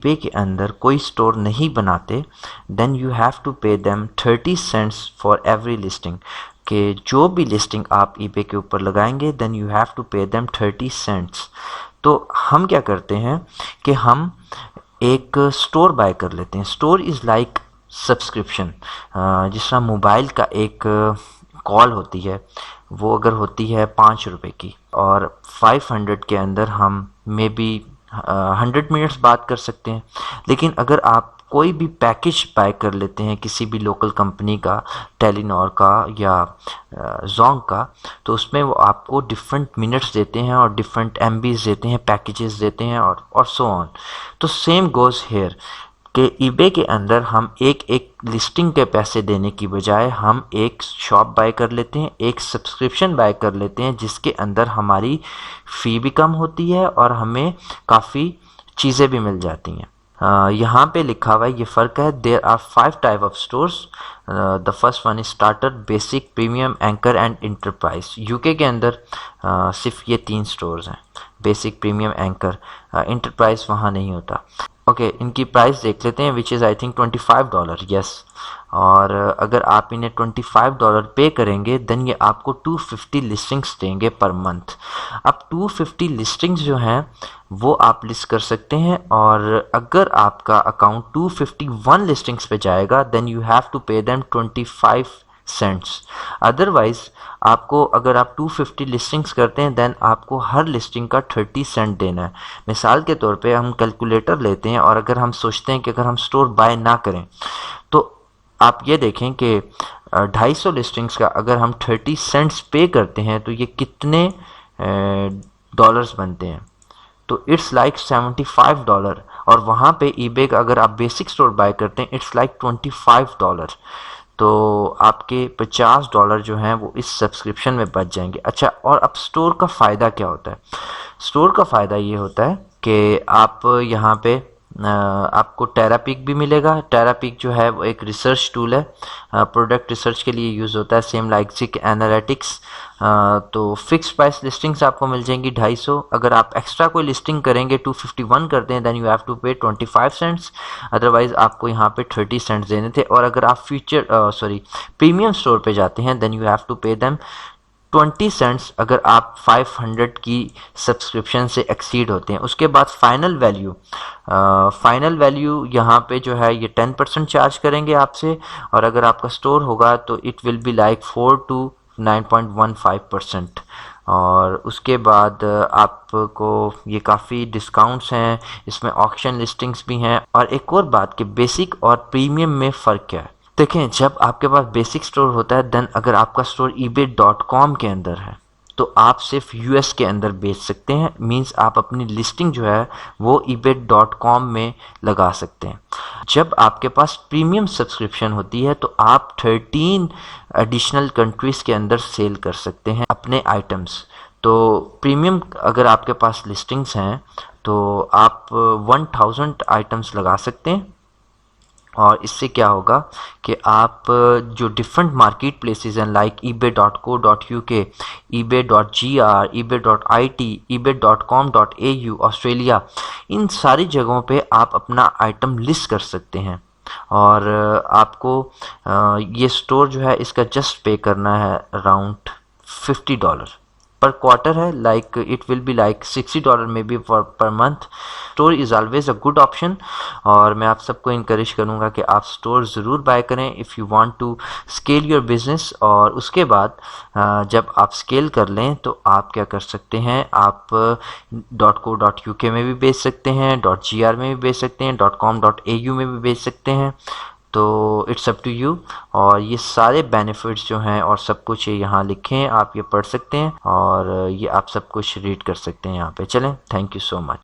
पे के अंदर कोई स्टोर नहीं बनाते, then you have to pay them 30 cents for every listing, कि जो भी लिस्टिंग आप ईबे के ऊपर लगाएंगे then you have to pay them 30 cents. तो हम क्या करते हैं कि हम एक स्टोर बाय कर लेते हैं। Store is like subscription. जिस तरह मोबाइल का एक कॉल होती है, वो अगर होती है 5 रुपए की और 500 के अंदर हम मे बी 100 मिनट्स बात कर सकते हैं। लेकिन अगर आप कोई भी पैकेज बाय कर लेते हैं किसी भी लोकल कंपनी का, टेलीनॉर का या जोंग का, तो उसमें वो आपको डिफरेंट मिनट्स देते हैं और डिफरेंट एमबीज देते हैं, पैकेजेस देते हैं और सो ऑन। तो सेम गोज़ हेयर कि ईबे के अंदर हम एक एक लिस्टिंग के पैसे देने की बजाय हम एक शॉप बाय कर लेते हैं, एक सब्सक्रिप्शन बाय कर लेते हैं, जिसके अंदर हमारी फ़ी भी कम होती है और हमें काफ़ी चीज़ें भी मिल जाती हैं। यहाँ पे लिखा हुआ है, ये फ़र्क है। There are 5 type of stores. The first one is starter, basic, premium, anchor and enterprise. UK के अंदर सिर्फ ये 3 स्टोर्स हैं, बेसिक, प्रीमियम, एंकर। इंटरप्राइज वहाँ नहीं होता। ओके, इनकी प्राइस देख लेते हैं, which is I think $25। Yes, और अगर आप इन्हें $25 पे करेंगे देन ये आपको 250 लिस्टिंग्स देंगे पर मंथ। अब 250 लिस्टिंग्स जो हैं वो आप लिस्ट कर सकते हैं, और अगर आपका अकाउंट 251 लिस्टिंग्स पे जाएगा then you have to pay them 25 cents. Otherwise आपको, अगर आप 250 लिस्टिंग्स करते हैं देन आपको हर लिस्टिंग का 30 सेंट देना है। मिसाल के तौर पे हम कैलकुलेटर लेते हैं और अगर हम सोचते हैं कि अगर हम स्टोर बाय ना करें, तो आप ये देखें कि 250 लिस्टिंग्स का अगर हम 30 सेंट्स पे करते हैं तो ये कितने डॉलर्स बनते हैं। तो इट्स लाइक $75, और वहाँ पे ईबे का अगर आप बेसिक स्टोर बाय करते हैं इट्स लाइक $25। तो आपके $50 जो हैं वो इस सब्सक्रिप्शन में बच जाएंगे। अच्छा, और अब स्टोर का फ़ायदा क्या होता है? स्टोर का फ़ायदा ये होता है कि आप यहाँ पे आपको टेरापीक भी मिलेगा। टेरापीक जो है वो एक रिसर्च टूल है, प्रोडक्ट रिसर्च के लिए यूज़ होता है, सेम लाइक जिक एनालिटिक्स। तो फिक्स प्राइस लिस्टिंग्स आपको मिल जाएंगी 250। अगर आप एक्स्ट्रा कोई लिस्टिंग करेंगे 251 करते हैं देन यू हैव टू पे 25 सेंट्स, अदरवाइज आपको यहाँ पे 30 सेंट्स देने थे। और अगर आप प्रीमियम स्टोर पे जाते हैं then you have to pay them 20 cents अगर आप 500 की सब्सक्रिप्शन से एक्सीड होते हैं। उसके बाद फाइनल वैल्यू यहाँ पे जो है ये 10% चार्ज करेंगे आपसे, और अगर आपका स्टोर होगा तो it will be like 4 to 9.15%। और उसके बाद आपको ये काफ़ी डिस्काउंट्स हैं, इसमें ऑक्शन लिस्टिंग्स भी हैं। और एक और बात कि बेसिक और प्रीमियम में फ़र्क क्या है। देखें, जब आपके पास बेसिक स्टोर होता है देन अगर आपका स्टोर ebay.com के अंदर है तो आप सिर्फ यूएस के अंदर बेच सकते हैं, मींस आप अपनी लिस्टिंग जो है वो ebay.com में लगा सकते हैं। जब आपके पास प्रीमियम सब्सक्रिप्शन होती है तो आप 13 एडिशनल कंट्रीज़ के अंदर सेल कर सकते हैं अपने आइटम्स। तो प्रीमियम अगर आपके पास लिस्टिंग्स हैं तो आप 1000 आइटम्स लगा सकते हैं, और इससे क्या होगा कि आप जो डिफरेंट मार्केट प्लेसेस हैं like ebay.co.uk, ebay.gr, ebay.it, ebay.com.au Australia, इन सारी जगहों पे आप अपना आइटम लिस्ट कर सकते हैं। और आपको ये स्टोर जो है इसका जस्ट पे करना है अराउंड $50 पर क्वार्टर है, like it will be like $60 may be for per month. Store is always a good option, और मैं आप सबको इनकरेज करूँगा कि आप स्टोर ज़रूर बाय करें if you want to scale your business. और उसके बाद जब आप स्केल कर लें तो आप क्या कर सकते हैं, आप .co.uk में भी बेच सकते हैं, .gr में भी बेच सकते हैं, .com.au में भी बेच सकते हैं। तो इट्स अप टू यू। और ये सारे बेनिफिट्स जो हैं और सब कुछ ये यहाँ लिखे हैं, आप ये पढ़ सकते हैं और ये आप सब कुछ रीड कर सकते हैं यहाँ पे। चलें, थैंक यू सो मच।